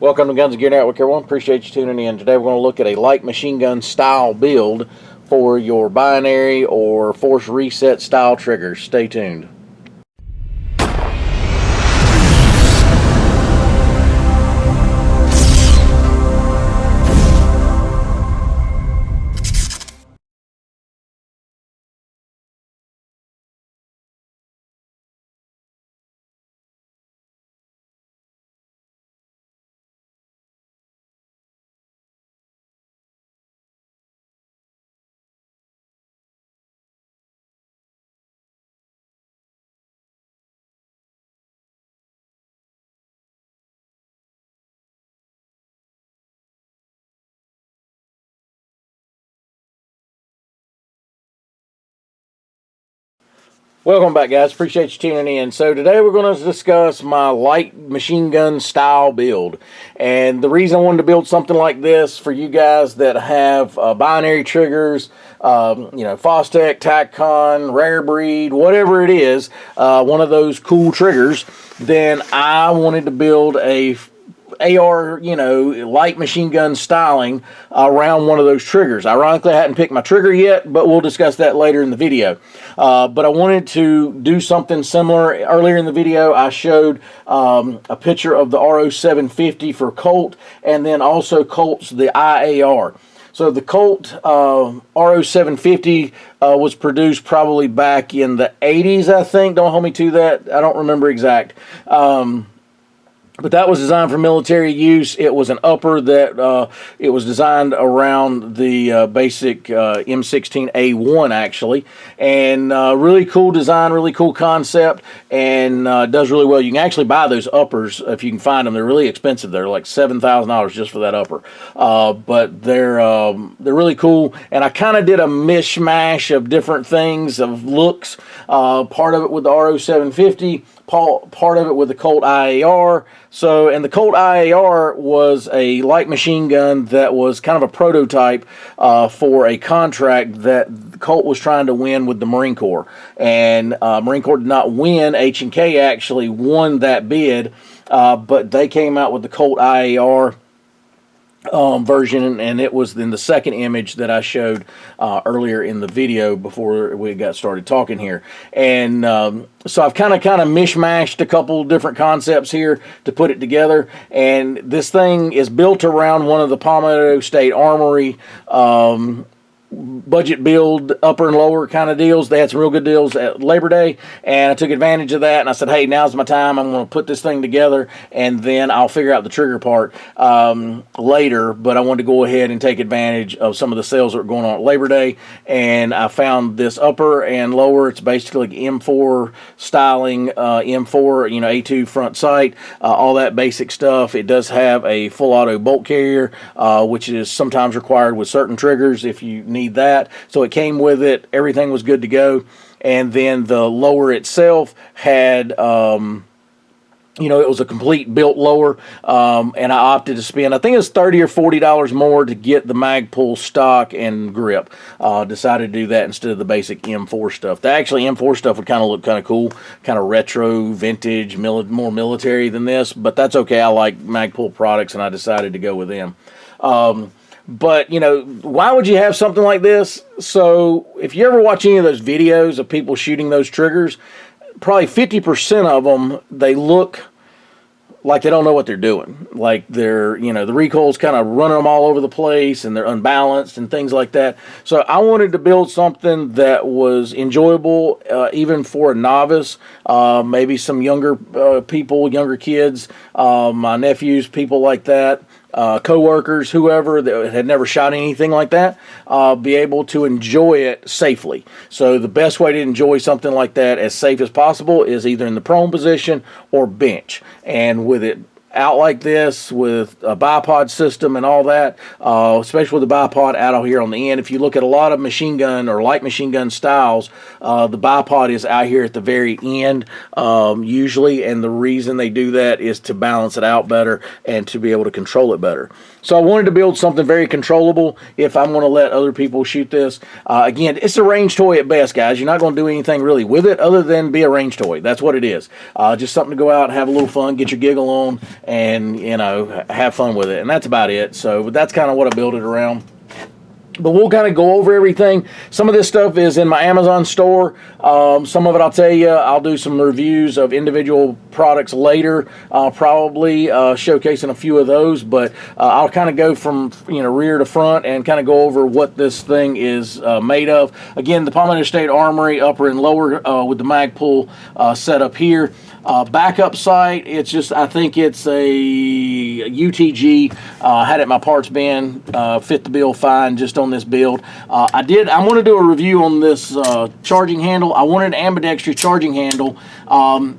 Welcome to Guns and Gear Network, everyone. Appreciate you tuning in. Today we're going to look at a light machine gun style build for your binary or force reset style triggers. Stay tuned. Welcome back, guys. Appreciate you tuning in. So today we're going to discuss my light machine gun style build. And the reason I wanted to build something like this for you guys that have binary triggers, Fostech, TacCon, Rare Breed, whatever it is, one of those cool triggers, then I wanted to build a AR, light machine gun styling around one of those triggers. Ironically, I hadn't picked my trigger yet, but we'll discuss that later in the video. But I wanted to do something similar. Earlier in the video, I showed a picture of the RO-750 for Colt, and then also Colt's the IAR. So the Colt RO-750 was produced probably back in the 80s, I think. Don't hold me to that. I don't remember exact. But that was designed for military use. It was an upper that it was designed around the basic M16A1 actually, and really cool design, really cool concept, and does really well. You can actually buy those uppers if you can find them. They're really expensive. They're like $7,000 just for that upper, but they're really cool. And I kind of did a mishmash of different things of looks. Part of it with the RO-750. Part of it with the Colt IAR. And the Colt IAR was a light machine gun that was kind of a prototype for a contract that Colt was trying to win with the Marine Corps. And Marine Corps did not win. H&K actually won that bid, but they came out with the Colt IAR version, and it was in the second image that I showed earlier in the video before we got started talking here. And so I've kind of mishmashed a couple different concepts here to put it together, and this thing is built around one of the Palmetto State Armory budget build, upper and lower kind of deals. They had some real good deals at Labor Day, and I took advantage of that, and I said, hey, now's my time. I'm going to put this thing together, and then I'll figure out the trigger part later. But I wanted to go ahead and take advantage of some of the sales that were going on at Labor Day, and I found this upper and lower. It's basically like M4 styling, M4, A2 front sight, all that basic stuff. It does have a full auto bolt carrier, which is sometimes required with certain triggers if you need that. So it came with it. Everything was good to go. And then the lower itself had, it was a complete built lower, and I opted to spend, I think it was $30 or $40 more to get the mag pull stock and grip. Decided to do that instead of the basic M4 stuff. The actually M4 stuff would kind of look kind of cool, kind of retro, vintage, more military than this, but that's okay. I like mag pull products, and I decided to go with them. But, why would you have something like this? So if you ever watch any of those videos of people shooting those triggers, probably 50% of them, they look like they don't know what they're doing. Like they're, the recoil's kind of running them all over the place, and they're unbalanced and things like that. So I wanted to build something that was enjoyable, even for a novice, maybe some younger people, younger kids, my nephews, people like that. Co-workers, whoever that had never shot anything like that, be able to enjoy it safely. So the best way to enjoy something like that as safe as possible is either in the prone position or bench. And with it out like this with a bipod system and all that, especially with the bipod out here on the end. If you look at a lot of machine gun or light machine gun styles, the bipod is out here at the very end usually, and the reason they do that is to balance it out better and to be able to control it better. So I wanted to build something very controllable if I'm going to let other people shoot this. Again, it's a range toy at best, guys. You're not going to do anything really with it other than be a range toy. That's what it is. Just something to go out and have a little fun, get your giggle on, and, you know, have fun with it. And that's about it. So that's kind of what I built it around. But we'll kind of go over everything. Some of this stuff is in my Amazon store. Some of it I'll tell you, I'll do some reviews of individual products later, probably showcasing a few of those. But I'll kind of go from, you know, rear to front and kind of go over what this thing is made of. Again, the Palmetto State Armory, upper and lower, with the mag pull set up here. Backup sight, it's just, I think it's a UTG. Had it in my parts bin, fit the bill fine just on this build. I'm going to do a review on this charging handle. I wanted an ambidextrous charging handle.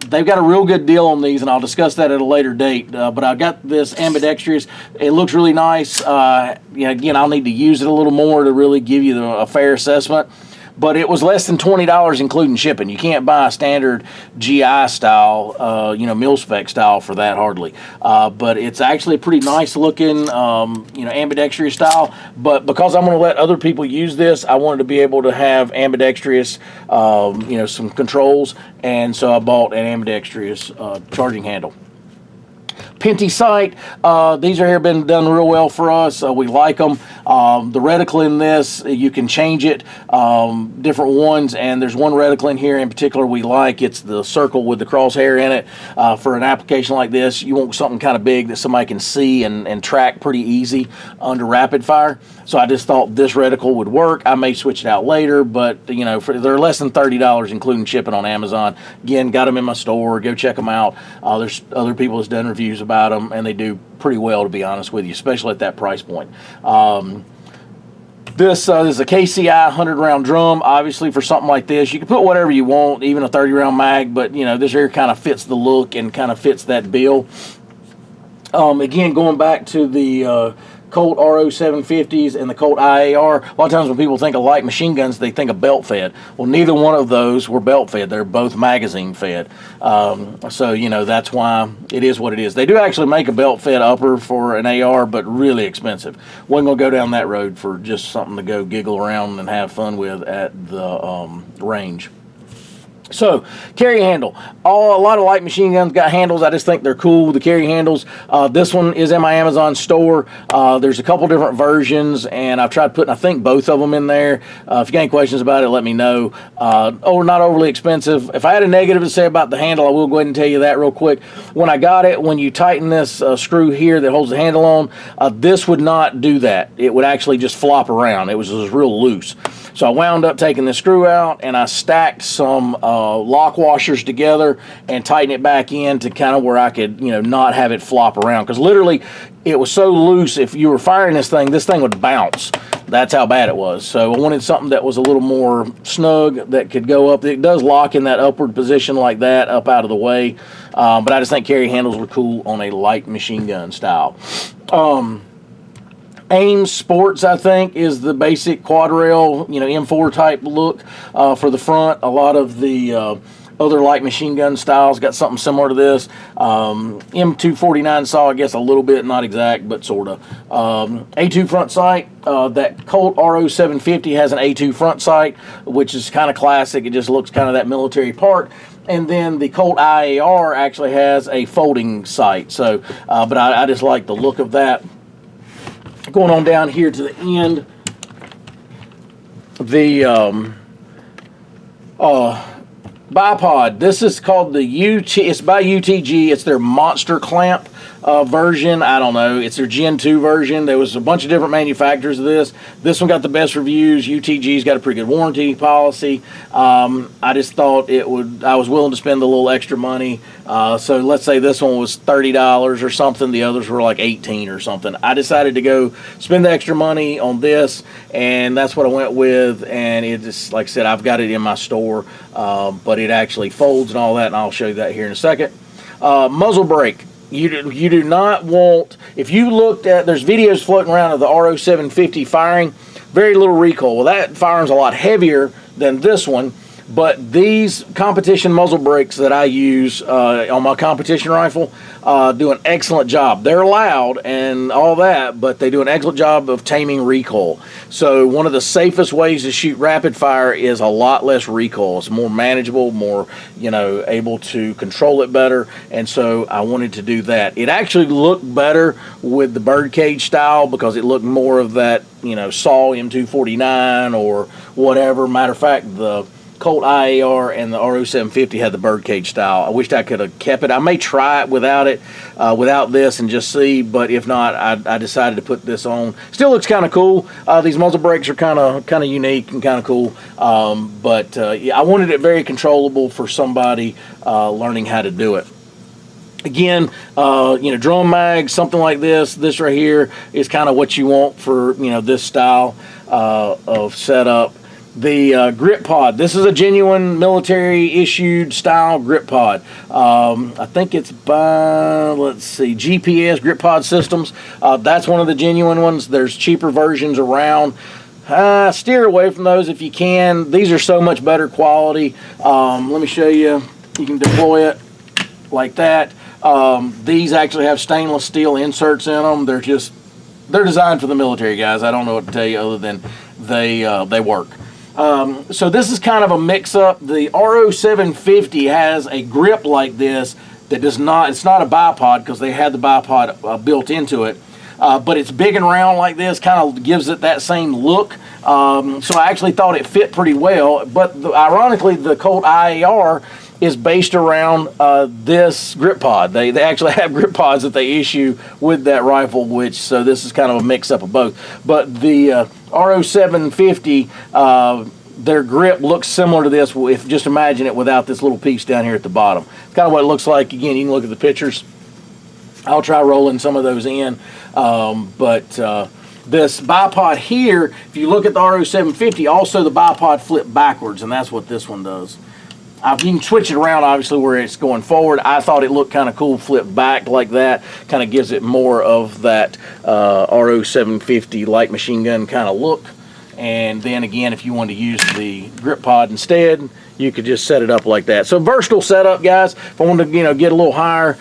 They've got a real good deal on these, and I'll discuss that at a later date. But I got this ambidextrous. It looks really nice. Again, I'll need to use it a little more to really give you a fair assessment. But it was less than $20 including shipping. You can't buy a standard GI style, mil spec style for that hardly. But it's actually a pretty nice looking, ambidextrous style. But because I'm going to let other people use this, I wanted to be able to have ambidextrous, some controls. And so I bought an ambidextrous charging handle. Pinty sight, these are here been done real well for us. We like them. The reticle in this, you can change it, different ones, and there's one reticle in here in particular we like. It's the circle with the crosshair in it. For an application like this, you want something kind of big that somebody can see and track pretty easy under rapid fire. So I just thought this reticle would work. I may switch it out later, but they're less than $30 including shipping on Amazon. Again, got them in my store. Go check them out. There's other people that's done reviews about them, and they do pretty well, to be honest with you, especially at that price point. This is a KCI 100-round drum. Obviously, for something like this, you can put whatever you want, even a 30-round mag, but this here kind of fits the look and kind of fits that bill. Again, going back to the Colt RO750s and the Colt IAR. A lot of times when people think of light machine guns, they think of belt fed. Well, neither one of those were belt fed. They're both magazine fed. So that's why it is what it is. They do actually make a belt fed upper for an AR, but really expensive. Wasn't gonna go down that road for just something to go giggle around and have fun with at the range. So, carry handle. A lot of light machine guns got handles. I just think they're cool, the carry handles. This one is in my Amazon store. There's a couple different versions, and I've tried putting, I think, both of them in there. If you got any questions about it, let me know. Not overly expensive. If I had a negative to say about the handle, I will go ahead and tell you that real quick. When I got it, when you tighten this screw here that holds the handle on, this would not do that. It would actually just flop around. It was just real loose. So I wound up taking the screw out, and I stacked some lock washers together and tightened it back in to kind of where I could, not have it flop around. Because literally, it was so loose, if you were firing this thing would bounce. That's how bad it was. So I wanted something that was a little more snug, that could go up. It does lock in that upward position like that, up out of the way. But I just think carry handles were cool on a light machine gun style. AIM Sports, I think, is the basic quad rail, M4 type look for the front. A lot of the other light machine gun styles got something similar to this. M249 saw, I guess, a little bit, not exact, but sort of. A2 front sight. That Colt RO750 has an A2 front sight, which is kind of classic. It just looks kind of that military part. And then the Colt IAR actually has a folding sight. So, but I just like the look of that. Going on down here to the end, the bipod. This is called the UT. It's by UTG. It's their monster clamp version. I don't know. It's their Gen 2 version. There was a bunch of different manufacturers of this. This one got the best reviews. UTG's got a pretty good warranty policy. I just thought I was willing to spend a little extra money. So let's say this one was $30 or something. The others were like $18 or something. I decided to go spend the extra money on this, and that's what I went with. And it just, like I said, I've got it in my store, but it actually folds and all that, and I'll show you that here in a second. Muzzle brake. You do not want, if you looked at, there's videos floating around of the RO750 firing, very little recoil. Well, that firearm's a lot heavier than this one, But these competition muzzle brakes that I use on my competition rifle do an excellent job. They're loud and all that, but they do an excellent job of taming recoil. So one of the safest ways to shoot rapid fire is a lot less recoil. It's more manageable, more, you know, able to control it better. And so I wanted to do that. It actually looked better with the birdcage style because it looked more of that, you know, SAW M249 or whatever. Matter of fact, the Colt IAR and the RO750 had the birdcage style. I wished I could have kept it. I may try it without this and just see, but if not, I decided to put this on. Still looks kind of cool. These muzzle brakes are kind of unique and kind of cool, but yeah, I wanted it very controllable for somebody learning how to do it. Again, you know, drum mag, something like this right here is kind of what you want for, you know, this style of setup. The grip pod, this is a genuine military issued style grip pod. I think it's by, let's see, GPS Grip Pod Systems. That's one of the genuine ones. There's cheaper versions around. Steer away from those if you can. These are so much better quality. Let me show you. You can deploy it like that. These actually have stainless steel inserts in them. They're designed for the military, guys. I don't know what to tell you other than they work. So this is kind of a mix-up. The RO750 has a grip like this that does not, it's not a bipod because they had the bipod built into it, but it's big and round like this, kind of gives it that same look. So I actually thought it fit pretty well, but ironically the Colt IAR is based around this grip pod. They actually have grip pods that they issue with that rifle, so this is kind of a mix-up of both. But the RO750, their grip looks similar to this, if just imagine it without this little piece down here at the bottom. It's kind of what it looks like. Again, you can look at the pictures. I'll try rolling some of those in. This bipod here, if you look at the RO750, also the bipod flip backwards, and that's what this one does. You can switch it around, obviously, where it's going forward. I thought it looked kind of cool, flip back like that. Kind of gives it more of that RO750 light machine gun kind of look. And then again, if you want to use the grip pod instead, you could just set it up like that. So versatile setup, guys. If I want to, you know, get a little higher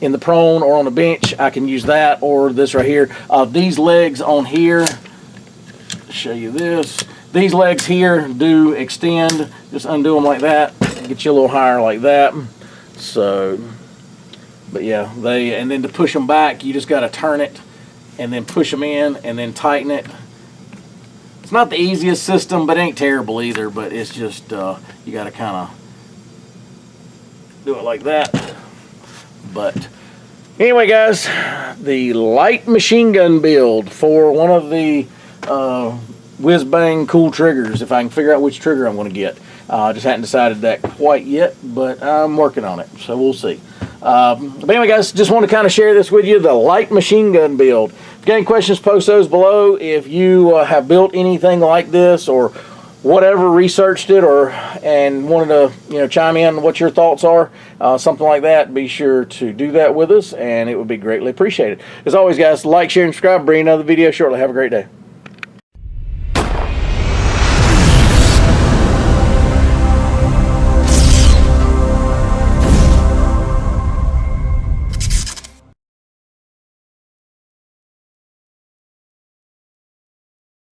in the prone or on the bench, I can use that or this right here. These legs on here, show you this. These legs here do extend. Just undo them like that. Get you a little higher like that. So, but yeah, and then to push them back, you just got to turn it and then push them in and then tighten it. It's not the easiest system, but it ain't terrible either. But it's just, you got to kind of do it like that. But anyway, guys, the light machine gun build for one of the whiz bang cool triggers, if I can figure out which trigger I'm going to get. Just hadn't decided that quite yet, but I'm working on it, so we'll see. But anyway, guys, just want to kind of share this with you, the light machine gun build. If you got any questions, post those below. If you have built anything like this or whatever, researched it and wanted to, you know, chime in what your thoughts are, something like that, be sure to do that with us, and it would be greatly appreciated. As always, guys, like, share, and subscribe. Bring another video shortly. Have a great day.